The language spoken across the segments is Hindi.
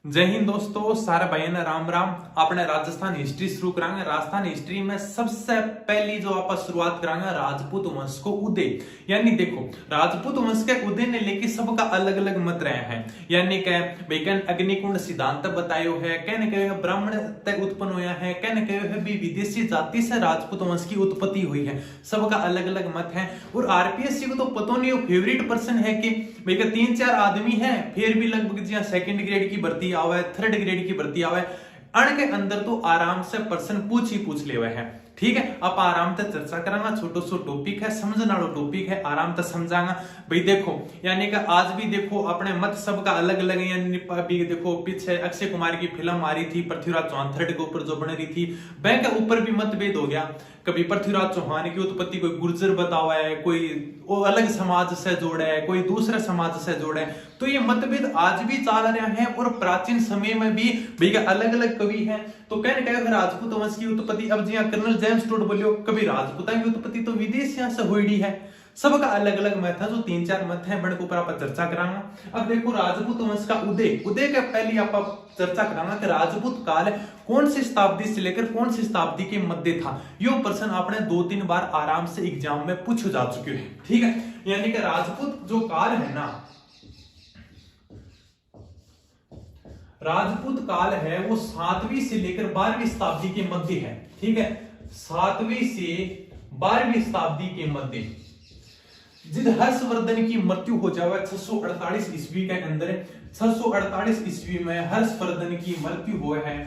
जय हिंद दोस्तों, सारे भाइयों ने राम राम। अपने राजस्थान हिस्ट्री शुरू करांगे। राजस्थान हिस्ट्री में सबसे पहली जो आप शुरुआत करांगे राजपूत वंश को उदय। यानी देखो, राजपूत वंश के उदय ने लेके सबका अलग अलग मत रहे हैं। यानी कह वैकन अग्निकुंड सिद्धांत बतायो है, कहने कहे ब्राह्मण तक उत्पन्न होया है, कहने कहे है भी विदेशी जाति से राजपूत वंश की उत्पत्ति हुई है। सबका अलग अलग मत है। और आरपीएससी को तो पता नहीं फेवरेट पर्सन है कि भैया 3-4 आदमी है, फिर भी लगभग जी सेकंड ग्रेड की भर्ती आवे, थर्ड ग्रेड की भर्ती आवे, अण के अंदर तो आराम से पर्सन पूछ ले है। ठीक है, आप आराम से चर्चा करांगा। छोटो सो टॉपिक है, समझने वाला टॉपिक है, आराम से समझांगा। भाई देखो, यानी कि आज भी देखो अपने मत सबका अलग अलग है। यानी अभी देखो पीछे अक्षय कुमार की फिल्म आ रही थी पृथ्वीराज चौहान थर्ड के ऊपर जो बन रही थी, बैंक के ऊपर भी मतभेद हो गया। कभी पृथ्वीराज चौहान की उत्पत्ति कोई गुर्जर बतावा है, कोई वो अलग समाज से जोड़े है, कोई दूसरे समाज से जोड़े है। तो ये मतभेद आज भी चल रहे हैं और प्राचीन समय में भी भैया अलग अलग कवि हैं। तो कहने राजपूत वंश की उत्पत्ति, अब जी कर्नल जेम्स टोड बोलियो कभी राजपूता की उत्पत्ति तो विदेशियों से हुई है। सबका अलग अलग मत है, जो 3-4 मत है बड़े ऊपर आप चर्चा करांगा। अब देखो राजपूत वंश का उदय के पहले आप चर्चा करांगा कि राजपूत काल कौन सी शताब्दी से लेकर कौन सी शताब्दी के मध्य था। यो प्रश्न आपने 2-3 बार आराम से एग्जाम में पूछे जा चुके हैं। ठीक है, यानी कि राजपूत जो काल है ना, राजपूत काल है वो 7वीं से लेकर 12वीं शताब्दी के मध्य है। ठीक है, 7वीं से 12वीं शताब्दी के मध्य जिद हर्षवर्धन की मृत्यु हो जाए 648 ईस्वी के अंदर। 648 ईस्वी में हर्षवर्धन की मृत्यु हुई है।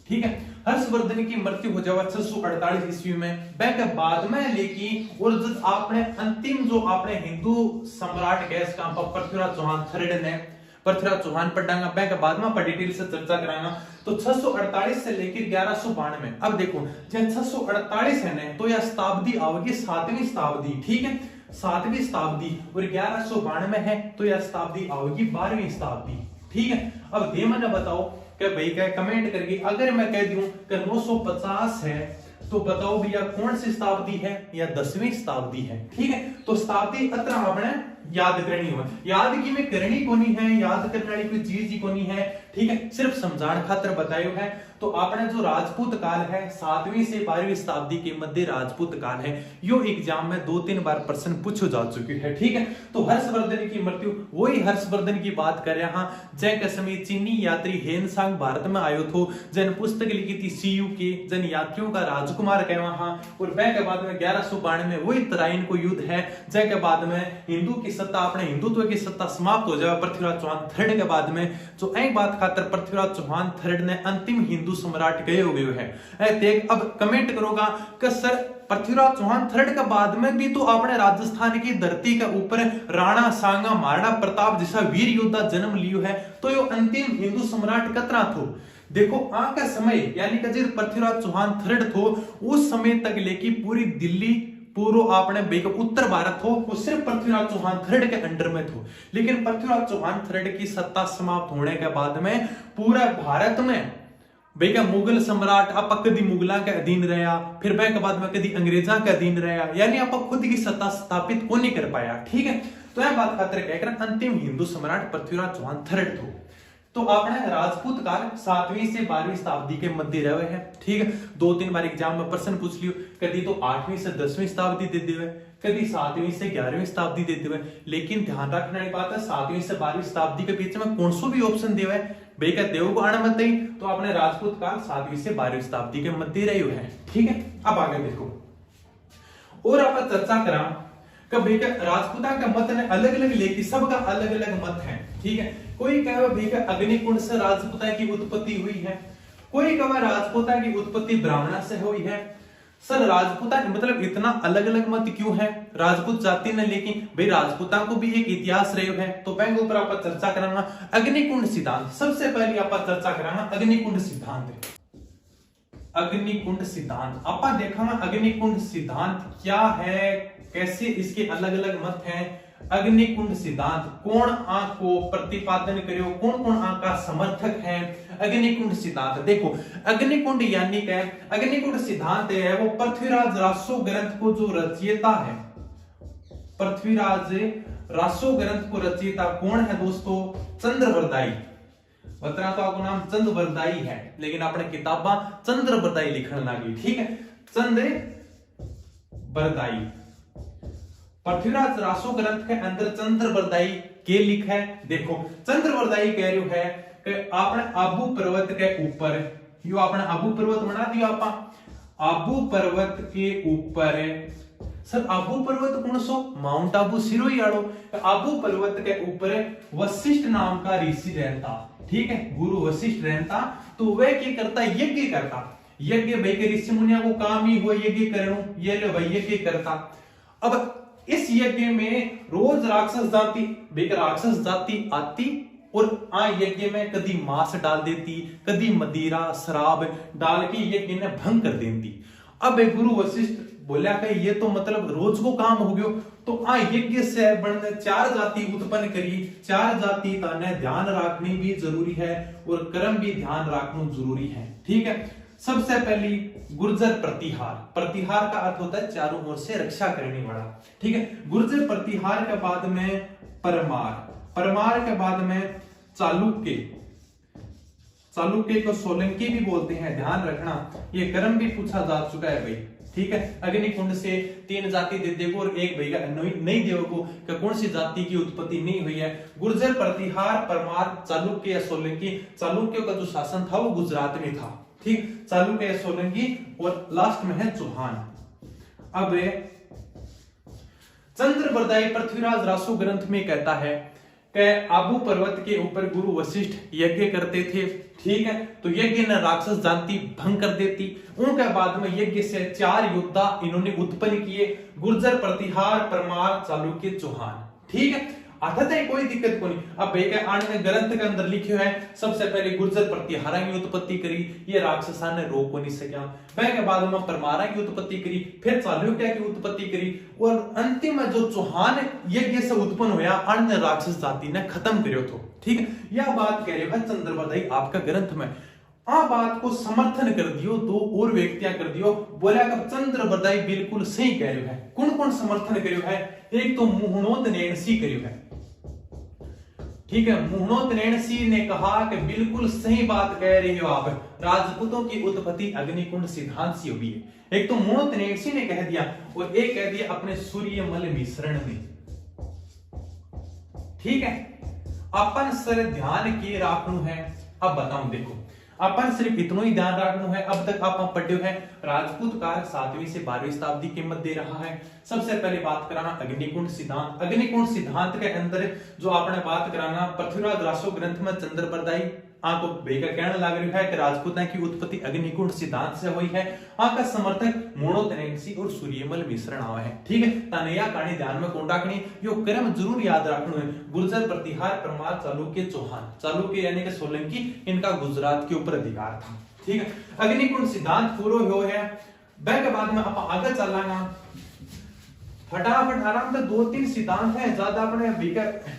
ठीक है, हर्षवर्धन की मृत्यु हो जाए 648 ईस्वी में। बैंक बाद में लेकिन और जब आपने अंतिम जो आपने हिंदू सम्राट गैस का पृथ्वीराज चौहान थर्ड ने पृथ्वीराज चौहान पढ़ांगा, बैंक बाद में पर डिटेल से चर्चा करांगा। तो 648 से लेकर 1192। अब देखो जब 648 है ना, तो यह शताब्दी आओगी 7वीं शताब्दी। ठीक है, 7वीं शताब्दी और 1192 है तो यह शताब्दी आओगी 12वीं शताब्दी। ठीक है, अब दे मैंने बताओ कि भाई क्या कमेंट करके अगर मैं कह दूं कि 950 है तो बताओ भैया कौन सी शताब्दी है या 10वीं शताब्दी है। ठीक है, तो शताब्दी अत्र आपने याद करनी हो, याद की में करनी कोनी है, याद करने वाली कोई चीज ही कोनी है। ठीक है, सिर्फ समझाण खातर बतायो है। तो आपने जो राजपूत काल है 7वीं से 12वीं शताब्दी के मध्य राजपूत काल है, यो एग्जाम में 2-3 बार प्रश्न पूछो जा चुके हैं। ठीक है, तो हर्षवर्धन की मृत्यु, वही हर्षवर्धन की बात कर रहे हैं जय के समय चीनी यात्री हेनसांग भारत में आयो थो, जन पुस्तक लिखी थी सीयू के जन यात्रियों का राजकुमार कहे वहां। और वह के बाद में 1192 में वही तराइन को युद्ध है, जय के बाद में हिंदू की सत्ता अपने हिंदुत्व की सत्ता समाप्त हो जाए पृथ्वीराज चौहान थर्ड के बाद में। जो एक बात खातर पृथ्वीराज चौहान थर्ड ने अंतिम हिंदू सम्राट गए हो गए है। अब कमेंट करोगा कि सर पृथ्वीराज चौहान थर्ड के बाद में भी तो आपने राजस्थान की धरती के ऊपर राणा सांगा महाराणा प्रताप जैसा वीर योद्धा जन्म लियो है, तो यो अंतिम हिंदू सम्राट कतना थो। देखो आ का समय यानी कि जब पृथ्वीराज चौहान थर्ड थो उस समय तक लेकी पूरी दिल्ली पूर्व आपने उत्तर भारत हो वो सिर्फ पृथ्वीराज चौहान थर्ड के अंडर में थो। लेकिन पृथ्वीराज चौहान थर्ड की सत्ता समाप्त होने के बाद में पूरा भारत में भैया मुगल सम्राट आप कदी मुगला के अधीन रहा, फिर के बाद में कदी अंग्रेजा के अधीन रहा, यानी आप खुद की सत्ता स्थापित को नहीं कर पाया। ठीक है, तो यह बात खातर कहकर अंतिम हिंदू सम्राट पृथ्वीराज चौहान थर्ड थो। तो आपने राजपूत काल 7वीं से 12वीं शताब्दी के मध्य रहे हैं। ठीक है, 2-3 बार एग्जाम में प्रश्न पूछ लियो, कभी तो 8वीं से 10वीं शताब्दी दे देवे, कभी 7वीं से 11वीं शताब्दी दे देवे। लेकिन ध्यान रखने वाली बात है 7वीं से 12वीं शताब्दी के बीच में कौन सो भी ऑप्शन देवे भाई का देव को आना मत ही, तो आपने राजपूत काल 7वीं से 12वीं शताब्दी के मध्य रहे हैं। ठीक है, अब आगे देखो और आप चर्चा करा कि राजपूता का मत ने अलग अलग लेके सबका अलग अलग मत है। ठीक है, कोई कहे अग्निकुंड से राजपूता की उत्पत्ति हुई है, कोई कहे राजपूता की उत्पत्ति ब्राह्मण से हुई है। सर राजपूता मतलब इतना अलग अलग मत क्यों है राजपूत जाति ने, लेकिन भाई राजपूता को भी एक इतिहास रहे है। तो बैंक ऊपर आप चर्चा कराना अग्निकुंड सिद्धांत। सबसे पहले आप चर्चा कराना अग्निकुंड सिद्धांत। अग्निकुंड सिद्धांत आप देखा अग्निकुंड सिद्धांत क्या है, कैसे इसके अलग अलग मत हैं। अग्निकुंड सिद्धांत कौन आंख को प्रतिपादन करियो, कौन कौन आंख का समर्थक है। अग्निकुंड सिद्धांत देखो, अग्निकुंड यानी क्या है, अग्निकुंड सिद्धांत है वो पृथ्वीराज रासो ग्रंथ को जो रचयिता है, पृथ्वीराज रासो ग्रंथ को रचयिता कौन है दोस्तों? चंद्रबरदाई। बता तो आपको नाम चंद्रबरदाई है, लेकिन अपने किताबा चंद्रबरदाई लिखने लगी। ठीक है, चंद्रबरदाई। पृथ्वीराज रासो ग्रंथ के अंदर चंद्रबरदाई के लिखा है। देखो चंद्रबरदाई कह रही है कि आपने आबू पर्वत के ऊपर, यो आपने आबू पर्वत बना दिया। आपा आबू पर्वत के ऊपर, सर आबू पर्वत कौन सो? माउंट आबू सिरोही आड़ो। आबू पर्वत के ऊपर वशिष्ठ नाम का ऋषि रहता। ठीक है, गुरु वशिष्ठ रहता। तो वह क्या करता? यज्ञ करता। यज्ञ भाई के ऋषि मुनिया को काम ही हो यज्ञ करो, ये लो भाई यज्ञ करता। अब इस यज्ञ में रोज राक्षस जाति आती और यज्ञ में कदी मांस डाल देती, कदी मदिरा शराब डाल के यज्ञ ने भंग कर देती। अब गुरु वशिष्ठ बोला कि ये तो मतलब रोज को काम हो गयो, तो यज्ञ से बनने 4 जाति उत्पन्न करी। 4 जाति का ध्यान रखनी भी जरूरी है और कर्म भी ध्यान रखना जरूरी है। ठीक है, सबसे पहली गुर्जर प्रतिहार। प्रतिहार का अर्थ होता है चारों ओर से रक्षा करने वाला। ठीक है, गुर्जर प्रतिहार के बाद में परमार, परमार के बाद में चालुक्य। चालुक्य को सोलंकी भी बोलते हैं, ध्यान रखना। ये कर्म भी पूछा जा चुका है भाई। ठीक है, अग्निकुंड से 3 जाति दे देगो और एक भैया नहीं देवो कि कौन सी जाति की उत्पत्ति नहीं हुई है। गुर्जर, प्रतिहार, परमार, चालुक्य या सोलंकी। चालुक्य का जो शासन था वो गुजरात में था। ठीक, चालुक्य, सोलंकी और लास्ट में है चौहान। अब चंद्रबरदाई पृथ्वीराज रासो ग्रंथ में कहता है कि आबू पर्वत के ऊपर गुरु वशिष्ठ यज्ञ करते थे। ठीक है, तो यज्ञ ने राक्षस जाति भंग कर देती। उनके बाद में यज्ञ से 4 योद्धा इन्होंने उत्पन्न किए, गुर्जर, प्रतिहार, परमार, चालुक्य, चौहान। ठीक है, कोई दिक्कत को नहीं। अब ग्रंथ के अंदर लिखे है सबसे पहले गुर्जर प्रतिहारा की उत्पत्ति करी, ये राक्षसा ने रोक को नहीं सका। के बाद में परमारा की उत्पत्ति करी, फिर चालुक्य की उत्पत्ति करी और अंतिम में जो चौहान यज्ञ से उत्पन्न हुआ अन्य राक्षस जाति ने खत्म करो तो। ठीक है, यह बात कह रहे हैं चंद्रबरदाई आपका ग्रंथ में। बात को समर्थन कर दियो, 2 और व्यक्तियां कर दियो, बोला कि चंद्रबरदाई बिल्कुल सही कह रहे है। कौन कौन समर्थन करियो है? एक तो मुहणोत नैणसी करियो है। ठीक है, मुहणोत नैणसी ने कहा कि बिल्कुल सही बात कह रहे हो आप, राजपूतों की उत्पत्ति अग्निकुंड सिद्धांत से हुई है। एक तो मुहणोत नैणसी ने कह दिया और एक कह दिया अपने सूर्यमल मिश्रण में। ठीक है, अपन सर ध्यान के राखनु है। अब बताऊं, देखो अपन सिर्फ इतना ही ध्यान रखना है। अब तक आप पढ़े हैं राजपूत काल 7वीं से 12वीं शताब्दी के मध्य रहा है। सबसे पहले बात कराना अग्निकुंड सिद्धांत। अग्निकुंड सिद्धांत के अंदर जो आपने बात कराना पृथ्वीराज रासो ग्रंथ में चंद्रबरदाई आपको बेका कहने लग रही है कि राजपूतां की उत्पत्ति अग्निकुंड सिद्धांत से हुई है। का समर्थक मुहणोत नैणसी और सूर्यमल मिश्रण आवे है। ठीक है, तनया कहानी ध्यान में कौन रखनी, यो क्रम जरूर याद रखना है। गुर्जर, प्रतिहार, परमार, चालुक्य, चौहान। चालुक्य यानी कि सोलंकी, इनका गुजरात के ऊपर अधिकार था। ठीक है, अग्निकुंड सिद्धांत पूरा हो है। के बाद में आप आगे चलांगा फटाफट आराम से 2-3 सिद्धांत है, ज्यादा अपने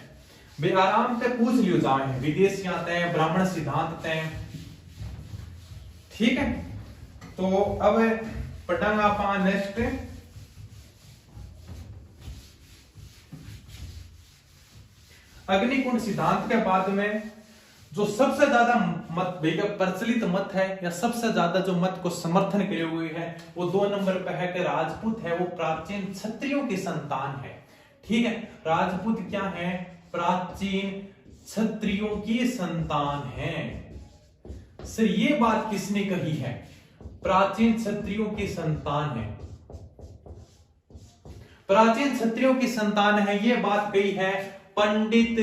बे आराम से पूछ लियो जाए। विदेशी आते हैं, ब्राह्मण सिद्धांत आते हैं। ठीक है, तो अब पढ़ांगा आप नेक्स्ट अग्निकुंड सिद्धांत के बाद में जो सबसे ज्यादा मत प्रचलित मत है या सबसे ज्यादा जो मत को समर्थन करे हुए है वो 2 नंबर पे है कि राजपूत है वो प्राचीन क्षत्रियों की संतान है। ठीक है, राजपूत क्या है? प्राचीन क्षत्रियों की संतान है। सर ये बात किसने कही है? प्राचीन क्षत्रियों की संतान है। प्राचीन क्षत्रियों की संतान है, ये बात कही है पंडित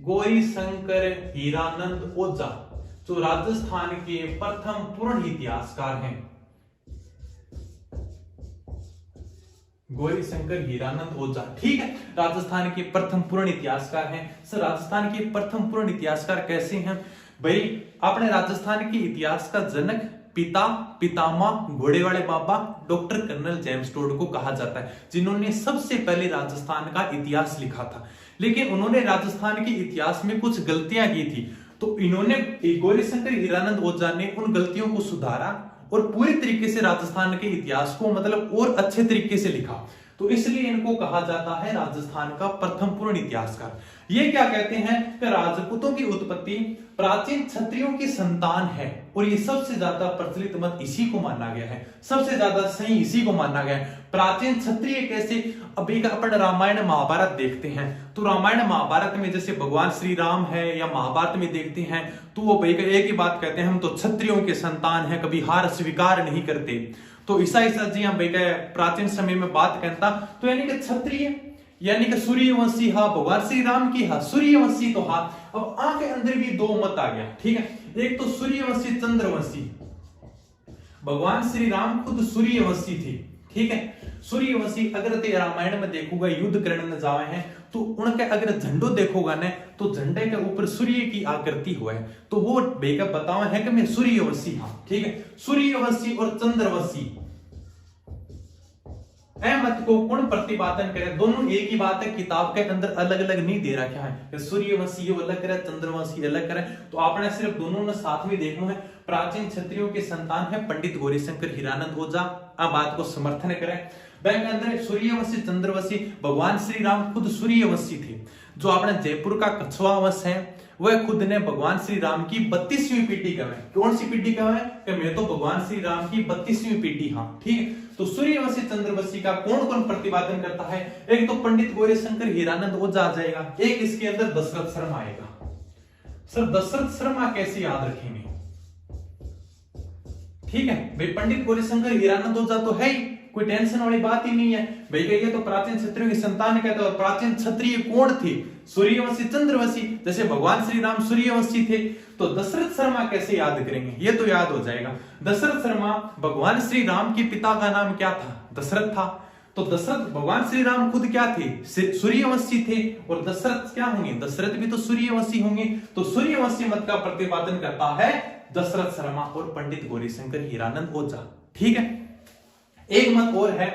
गौरीशंकर हीरानंद ओझा, जो राजस्थान के प्रथम पूर्ण इतिहासकार हैं। गौरीशंकर हीरानंद ओझा, ठीक है, राजस्थान के प्रथम पूर्ण इतिहासकार हैं। सर राजस्थान के प्रथम पूर्ण इतिहासकार कैसे हैं भाई? अपने राजस्थान के इतिहास का जनक पितामह घोड़े वाले बाबा डॉक्टर कर्नल जेम्स टोड को कहा जाता है, जिन्होंने सबसे पहले राजस्थान का इतिहास लिखा था। लेकिन उन्होंने राजस्थान के इतिहास में कुछ गलतियां की थी, तो इन्होंने गौरीशंकर हीरानंद ओझा ने उन गलतियों को सुधारा और पूरी तरीके से राजस्थान के इतिहास को मतलब और अच्छे तरीके से लिखा। तो इसलिए इनको कहा जाता है राजस्थान का प्रथम पूर्ण इतिहासकार। ये क्या कहते हैं कि राजपूतों की उत्पत्ति प्राचीन क्षत्रियों की संतान है, और ये सबसे ज्यादा प्रचलित मत इसी को माना गया है, सबसे ज्यादा सही इसी को माना गया है। प्राचीन क्षत्रिय कैसे, अभी का अपन रामायण महाभारत देखते हैं तो रामायण महाभारत में जैसे भगवान श्री राम है या महाभारत में देखते हैं तो वो भाई एक ही बात कहते हैं, हम तो क्षत्रियों के संतान हैं, कभी हार स्वीकार नहीं करते। तो ईसाई सर जी हम भाई प्राचीन समय में बात कहता तो यानी कि क्षत्रिय यानी कि सूर्यवंशी हा, भगवान श्री राम की हा, सूर्यवंशी तो हा। अब आंख के अंदर भी दो मत आ गया, ठीक है। एक तो सूर्यवंशी चंद्रवंशी, भगवान श्री राम खुद सूर्यवंशी थे, ठीक है। सूर्यवंशी अगर ते रामायण में देखोगा युद्ध करने न जावे हैं तो उनके अगर झंडो देखोगा ना तो झंडे के ऊपर सूर्य की आकृति हुआ है, तो वो बेका बतावा है कि मैं सूर्यवंशी हाँ, ठीक है। सूर्यवंशी और चंद्रवंशी मत को कौन प्रतिपादन करे, दोनों एक ही बात है, किताब के अंदर अलग अलग नहीं दे रखा है। सूर्यवंशी अलग करे, चंद्रवंशी अलग करे, तो आपने सिर्फ दोनों ने साथ में देखना है। प्राचीन क्षत्रियों के संतान है पंडित गौरीशंकर हीरानंद ओझा, आ बात को समर्थन करें। बैंक अंदर सूर्यवंशी चंद्रवंशी, भगवान श्री राम खुद सूर्यवंशी थे। जो अपने जयपुर का कछुआ वंश है वह खुद ने भगवान श्री राम की 32वीं पीढ़ी का है। कौन सी पीढ़ी का है कि मैं तो भगवान श्री राम की 32वीं पीढ़ी हाँ, ठीक है। तो सूर्यवंशी चंद्रवंशी का कौन कौन प्रतिपादन करता है, एक तो पंडित गौरीशंकर हीरानंद ओझा आ जाएगा, एक इसके अंदर दशरथ शर्मा आएगा। सर दशरथ शर्मा कैसे याद रखेंगे, ठीक है भाई, पंडित गौरीशंकर हीरानंद ओझा तो है ही, कोई टेंशन वाली बात ही नहीं है भाई। ये तो प्राचीन क्षत्रियों की संतान कहते हैं, प्राचीन क्षत्रिय कौन थे, सूर्यवंशी चंद्रवंशी, जैसे भगवान श्री राम सूर्यवंशी थे। तो दशरथ शर्मा कैसे याद करेंगे, ये तो याद हो जाएगा। दशरथ शर्मा, भगवान श्री राम के पिता का नाम क्या था, दशरथ था। तो दशरथ, भगवान श्री राम खुद क्या थे, सूर्यवंशी थे, और दशरथ क्या होंगे, दशरथ भी तो सूर्यवंशी होंगे। तो सूर्यवंशी मत का प्रतिपादन करता है दशरथ शर्मा और पंडित गौरीशंकर हीरानंद ओझा, ठीक है। एक मत और है,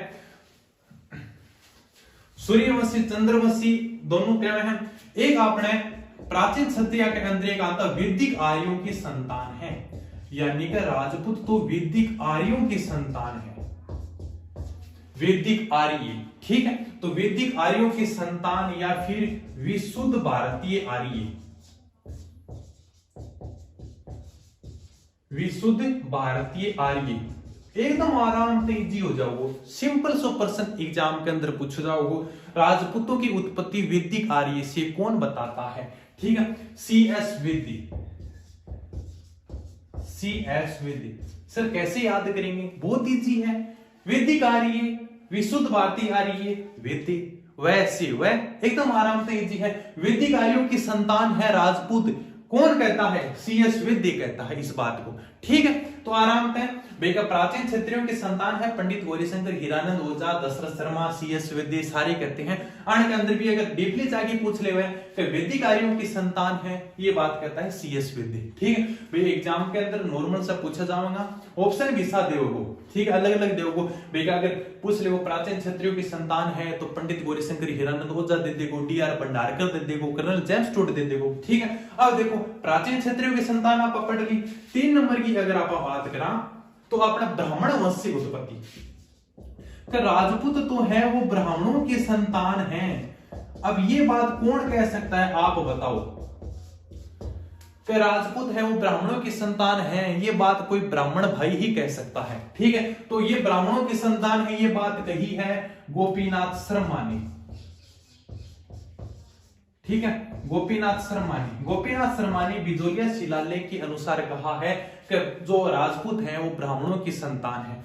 सूर्यवंशी चंद्रवंशी दोनों क्या है। एक आपने प्राचीन क्षत्रिय के अंदर एक आता वैदिक आर्यों की संतान है, यानी कि राजपूत तो वैदिक आर्यों की संतान है, वैदिक आर्य, ठीक है। तो वैदिक आर्यों की संतान या फिर विशुद्ध भारतीय आर्य, विशुद्ध भारतीय आर्य, एकदम आराम से इजी हो जाओगे, सिंपल 100% एग्जाम के अंदर पूछ जाओगे। राजपूतों की उत्पत्ति वैदिक आर्य से कौन बताता है, ठीक है। CS विधि, CS विधि सर कैसे याद करेंगे, बहुत इजी है। वैदिक आर्य, विशुद्ध भारतीय आर्य, वैदिक, वैसे वह एकदम आराम से इजी है। वैदिक आर्यों की संतान है राजपूत, कौन कहता है, CS विद्य कहता है इस बात को, ठीक है। तो आराम से बेका प्राचीन क्षत्रियों की संतान है पंडित गौरीशंकर हीरानंद ओझा, दशरथ शर्मा, CS विद्य सारे कहते हैं। आने के अंदर भी अगर डीपली जाके पूछ ले हुए कि वैदिक आर्यों की संतान है, ये बात कहता है CS विद्य, ठीक है भाई। एग्जाम के अंदर नॉर्मल सा पूछा जाऊंगा, ऑप्शन भी साथ देवो, ठीक है, अलग अलग देवो बेका। अगर पूछ ले वो प्राचीन क्षत्रियों की संतान है तो पंडित गौरीशंकर हीरानंद ओझा दे देगो, DR भंडारकर दे देगो, कर्नल जेम्स टूट दे देगो, ठीक है। अब देखो प्राचीन क्षत्रियों की संतान आप पढ़ ली। 3 नंबर की अगर आप बात करा तो अपना ब्राह्मण वंश से उत्पत्ति, राजपूत तो है वो ब्राह्मणों की संतान है। अब ये बात कौन कह सकता है, आप बताओ कि राजपूत है वो ब्राह्मणों की संतान है, ये बात कोई ब्राह्मण भाई ही कह सकता है, ठीक है। तो ये ब्राह्मणों की संतान है, ये बात कही है गोपीनाथ शर्मा ने, ठीक है। गोपीनाथ शर्मा ने, गोपीनाथ शर्मा ने बिजोलिया शिलालेख के अनुसार कहा है कि जो राजपूत हैं वो ब्राह्मणों की संतान है।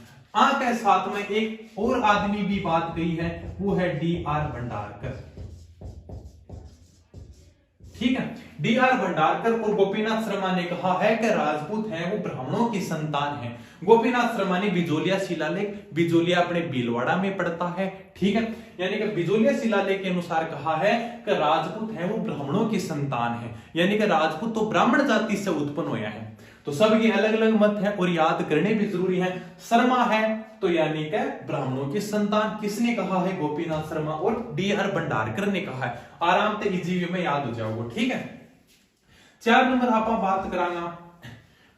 के साथ में एक और आदमी भी बात कही है, वो है DR भंडारकर, ठीक है। DR भंडारकर और गोपीनाथ शर्मा ने कहा है कि राजपूत हैं वो ब्राह्मणों की संतान है। गोपीनाथ शर्मा ने बिजोलिया शिलालेख, बिजोलिया अपने भीलवाड़ा में पड़ता है, ठीक है। यानी कि बिजोलिया शिलालेख के अनुसार कहा है कि राजपूत है वो ब्राह्मणों की संतान है, यानी कि राजपूत तो ब्राह्मण जाति से उत्पन्न हुआ है। तो सबके अलग अलग मत है और याद करने भी जरूरी है। शर्मा है तो यानी कि ब्राह्मणों की संतान, किसने कहा है, गोपीनाथ शर्मा, और DR भंडारकर ने कहा है। आराम से इजी वे में याद हो जाओगे, ठीक है। 4 नंबर आप बात करांगा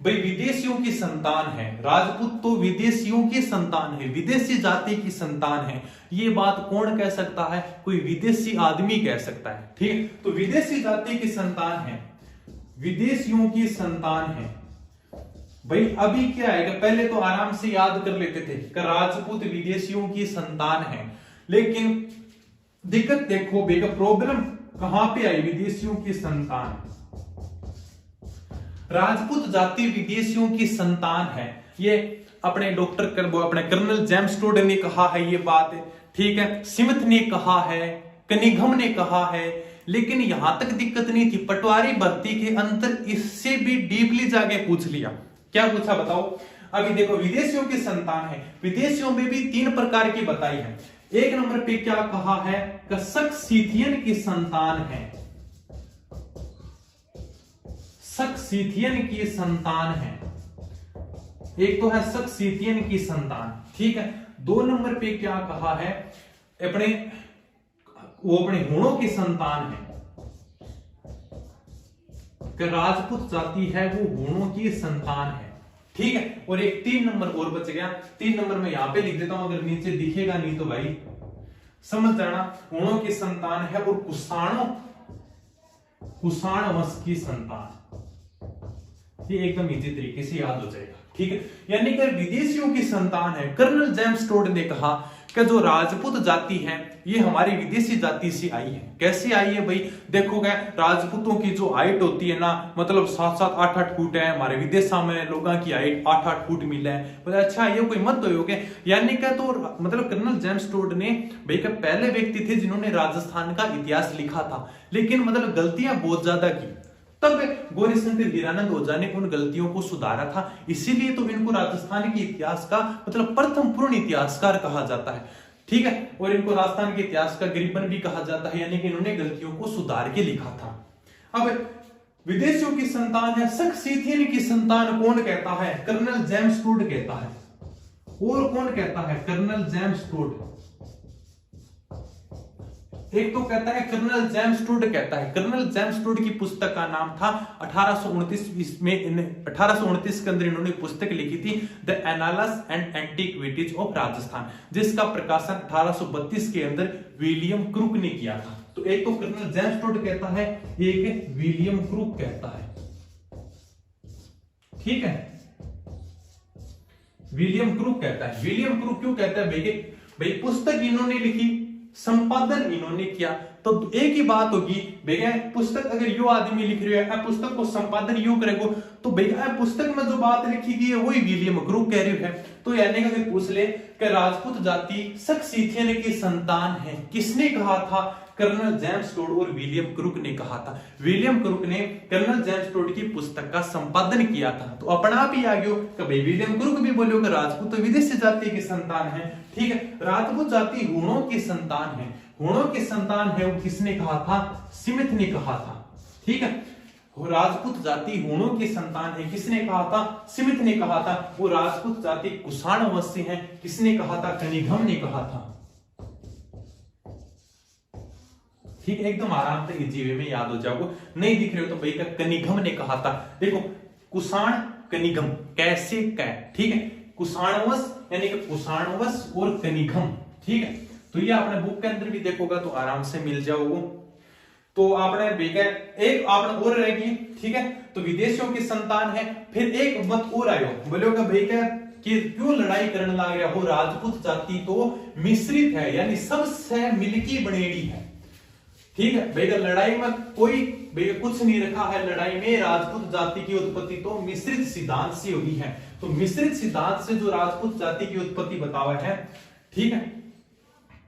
भाई विदेशियों की संतान है, राजपूत तो विदेशियों की संतान है, विदेशी जाति की संतान है। ये बात कौन कह सकता है? कोई विदेशी आदमी कह सकता है। ठीक है, तो विदेशी जाति की संतान है, विदेशियों की संतान है। भाई अभी क्या है कि पहले तो आराम से याद कर लेते थे कि राजपूत विदेशियों की संतान है, लेकिन दिक्कत देखो बेटा, प्रॉब्लम कहां पे आई? विदेशियों की संतान, राजपूत जाति विदेशियों की संतान है। ये अपने अपने कर्नल जेम्स टोड ने कहा है ये बात, ठीक है, स्मिथ ने कहा है, कनिंघम ने कहा है, लेकिन यहां तक दिक्कत नहीं थी। पटवारी भर्ती के अंदर इससे भी डीपली जाके पूछ लिया। क्या पूछा बताओ? अभी देखो विदेशियों की संतान है, विदेशियों में भी 3 प्रकार की बताई है। एक नंबर पे क्या कहा है? सक्सीथियन की संतान है, सक्सीथियन की संतान है। एक तो है सक्सीथियन की संतान, ठीक है। 2 नंबर पे क्या कहा है? अपने हूणों की संतान है, कि राजपूत जाति है वो हूणों की संतान है, ठीक है। और एक 3 नंबर और बच गया। 3 नंबर में यहां पे लिख देता हूं, अगर नीचे दिखेगा नहीं तो भाई समझ जाना। हूणों की संतान है और कुषाण वंश की संतान। ये एकदम इजी तरीके से याद हो जाएगा, ठीक है। यानी कि विदेशियों की संतान है। कर्नल जेम्स टोड ने कहा कि जो राजपूत जाति है ये हमारी विदेशी जाति से आई है। कैसे आई है भाई? देखोगे राजपूतों की जो हाइट होती है ना, मतलब 7-7, 8-8 फुट है। हमारे विदेशा में लोगों की हाइट 8-8 फुट मिला है। बोले अच्छा ये कोई मत हो गया, यानी क्या? तो मतलब कर्नल जेम्स टोड ने भाई का पहले व्यक्ति थे जिन्होंने राजस्थान का इतिहास लिखा था, लेकिन मतलब गलतियां बहुत ज्यादा की। तब गौरीशंकर हीरानंद ओझा ने उन गलतियों को सुधारा था, इसीलिए तो इनको राजस्थान के इतिहास का मतलब प्रथम पूर्ण इतिहासकार कहा जाता है, ठीक है। और इनको राजस्थान के इतिहास का गिरिपन भी कहा जाता है, यानी कि इन्होंने गलतियों को सुधार के लिखा था। अब विदेशियों की संतान है, सक्सीथियन की संतान कौन कहता है? कर्नल जेम्स टोड कहता है। और कौन कहता है? Colonel James Tod. एक तो कहता है कर्नल जेम्स टोड कहता है। कर्नल जेम्स टोड की पुस्तक का नाम था 1829 में 1829 के अंदर इन्होंने पुस्तक लिखी थी the एनालस and antiquities of Rajasthan, जिसका प्रकाशन 1832 के अंदर विलियम क्रूक ने किया था। तो एक तो कर्नल जेम्स टोड कहता है, एक विलियम क्रूक कहता है, ठीक है। विलियम क्रूक कहता है। विलियम क्रूक क्यों कहता है? भाई पुस्तक इन्होंने लिखी, संपादन इन्होंने किया, तो एक ही बात होगी भैया, पुस्तक अगर यो आदमी लिख रहे है, पुस्तक को संपादन यू करेगो, तो भैया पुस्तक में जो बात लिखी गई है वही विलियम क्रूक कह रहे है। तो यानी कि पूछ ले कि राजपूत जाति सक्सीथियन की संतान है, किसने कहा था? कर्नल जेम्स टोड और विलियम क्रूक ने कहा था। विलियम क्रूक ने कर्नल जेम्स टोड की पुस्तक का संपादन किया था, तो अपना आप ही आ गयो कि भाई विलियम क्रूक भी बोलो कि राजपूत तो विदेशी जाति की संतान है, ठीक है। राजपूत जाति हूणों की संतान है। हूणों की संतान है वो किसने कहा था? स्मिथ ने कहा था, ठीक है। राजपूत जाति हूणों की संतान है, किसने कहा था? स्मिथ ने कहा था। वो राजपूत जाति कुषाण वंश से है, किसने कहा था? कनिंघम ने कहा था, ठीक है। एकदम आराम से इजी वे में याद हो जाओगे। नहीं दिख रहे हो तो भाई का कनिंघम ने कहा था। देखो कुषाण कनिंघम कैसे कह, ठीक है। कुषाण वंश यानी कि कुषाण वंश और कनिंघम, ठीक है। तो ये आपने बुक के अंदर भी देखोगा तो आराम से मिल जाओगे। तो आपने एक आपने और रहेगी, ठीक है। तो विदेशियों की संतान है। फिर एक मत और आयो, बोलोगे भाई क्या कि क्यों लड़ाई करने लग रहा हो? राजपूत जाति तो मिश्रित है, यानी सबसे मिलकी बनेड़ी है, ठीक है। भाई लड़ाई में कोई कुछ नहीं रखा है। लड़ाई में राजपूत जाति की उत्पत्ति तो मिश्रित सिद्धांत से हुई है। तो मिश्रित सिद्धांत से जो राजपूत जाति की उत्पत्ति बतावा है, ठीक है,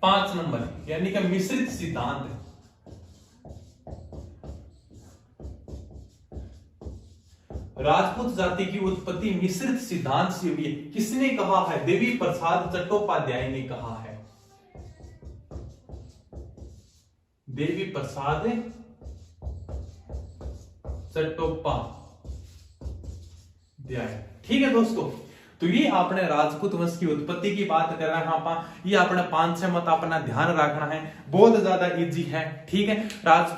5 नंबर, यानी कि मिश्रित सिद्धांत। राजपूत जाति की उत्पत्ति मिश्रित सिद्धांत से हुई है। किसने कहा है? देवी प्रसाद चट्टोपाध्याय ने कहा है। देवी प्रसाद चट्टोपाध्याय, ठीक है दोस्तों। तो ये आपने राजपूत वंश की उत्पत्ति की बात कर रहे हैं आप, ये आपने 5-6 मत अपना ध्यान रखना है, बहुत ज्यादा इजी है। ठीक है,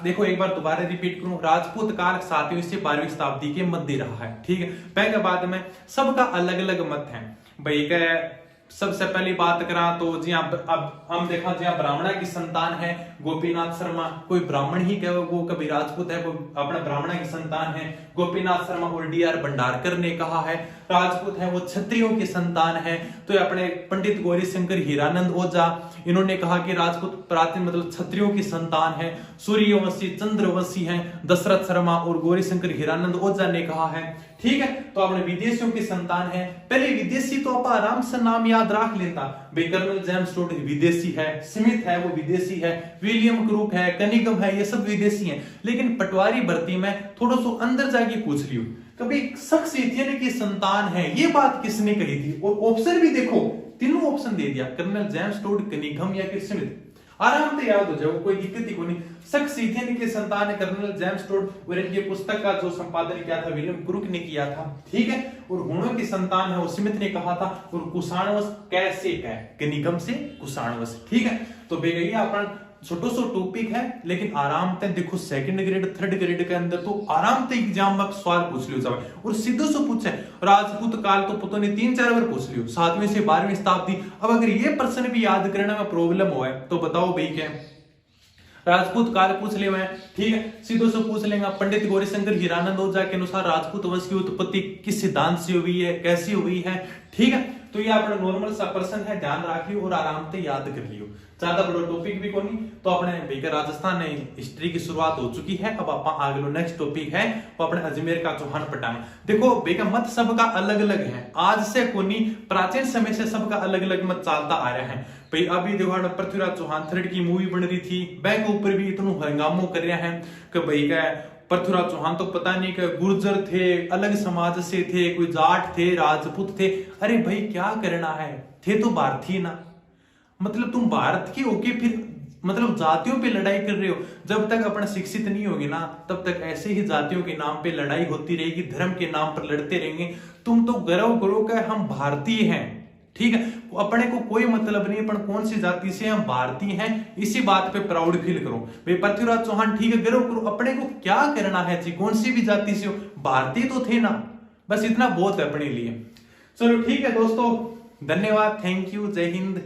देखो एक बार दोबारा रिपीट करूं, राजपूत काल 7वीं से 12वीं शताब्दी के मध्य रहा है। ठीक है, पहले बाद में सबका अलग अलग मत है भाई। सबसे पहली बात करा तो जी हाँ, अब हम देखा जी हाँ, ब्राह्मणा की संतान है गोपीनाथ शर्मा, कोई ब्राह्मण ही कहे, वो कभी राजपूत है, वो अपना ब्राह्मणा की संतान है गोपीनाथ शर्मा। और डी.आर. भंडारकर ने कहा है राजपूत है वो क्षत्रियों की संतान है। तो अपने पंडित गौरीशंकर हीरानंद ओझा, इन्होंने कहा कि राजपूत प्राचीन मतलब क्षत्रियों की संतान है। सूर्यवंशी चंद्रवंशी है दशरथ शर्मा और गौरीशंकर हीरानंद ओझा ने कहा है। ठीक है, तो अपने विदेशियों की संतान है। पहले विदेशी तो आप आराम से नाम याद रख लेता, कर्नल जेम्स टोड विदेशी है, स्मिथ है वो विदेशी है, विलियम क्रूक है, कनिंघम है, ये सब विदेशी हैं। लेकिन पटवारी भर्ती में थोड़ा सा अंदर जाके पूछ लियो, कभी शख्स इथियन की संतान है, ये बात किसने कही थी? और ऑप्शन भी देखो, तीनों ऑप्शन दे दिया, कर्नल जेम्स टोड, कनिंघम या फिर स्मिथ। आराम से याद हो जाए, कोई दिक्कत ही नहीं। शख्स इथियन के संतान है कर्नल जेम्स टोड, और इनकी पुस्तक का जो संपादन किया था विलियम क्रूक ने किया था। ठीक है, और हुणों की संतान है वो स्मिथ ने कहा था। और कुषाणवंश कैसे है? कनिंघम से कुषाणवंश। ठीक है, तो बेगैया अपन छोटो सो टॉपिक है, लेकिन आराम से देखो सेकंड ग्रेड थर्ड ग्रेड के अंदर तो आराम से एग्जाम में सवाल पूछ लियो जाए, और सीधो सो पूछे। राजपूत काल तो पुतो ने 3-4 बार पूछ लियो, 7वीं से 12वीं शताब्दी। अब अगर ये प्रश्न भी याद करने में प्रॉब्लम हो तो बताओ भाई क्या राजपूत काल पूछ ले मैं। ठीक है, सीधो से पूछ लेंगे पंडित गौरीशंकर हीरानंद ओझा के अनुसार राजपूत वंश की उत्पत्ति किस सिद्धांत से हुई है, कैसी हुई है। ठीक है, तो ये अपना नॉर्मल सा प्रश्न है, ध्यान रखियो और आराम से याद कर लियो, ज्यादा बड़ा टॉपिक भी कोनी। तो अपने भैया राजस्थान ने हिस्ट्री की शुरुआत हो चुकी है। अब आप आगे नेक्स्ट टॉपिक है वो अपने अजमेर का चौहान पटांग। देखो भैया मत सबका अलग अलग है, आज से कोनी प्राचीन समय से सबका अलग अलग मत चलता आ रहा है भाई। अभी देखो पृथ्वीराज चौहान 3 की मूवी बन रही थी, बैंक ऊपर भी इतना हंगामो कर रहे हैं कि भाई क्या पृथ्वीराज चौहान तो पता नहीं कि गुर्जर थे, अलग समाज से थे, कोई जाट थे, राजपूत थे। अरे भाई क्या करना है, थे तो भारतीय ना, मतलब तुम भारत के होके फिर मतलब जातियों पे लड़ाई कर रहे हो। जब तक अपना शिक्षित नहीं होगी ना, तब तक ऐसे ही जातियों के नाम पे लड़ाई होती रहेगी, धर्म के नाम पर लड़ते रहेंगे। तुम तो गर्व करो कि हम भारतीय हैं। ठीक है, अपने को कोई मतलब नहीं अपन कौन सी जाति से, हम भारतीय हैं, इसी बात पे प्राउड फील करो भाई। पृथ्वीराज चौहान ठीक है, गर्व करो, अपने को क्या करना है जी, कौन सी भी जाति से हो, भारतीय तो थे ना, बस इतना बहुत है अपने लिए। चलो ठीक है दोस्तों, धन्यवाद, थैंक यू, जय हिंद।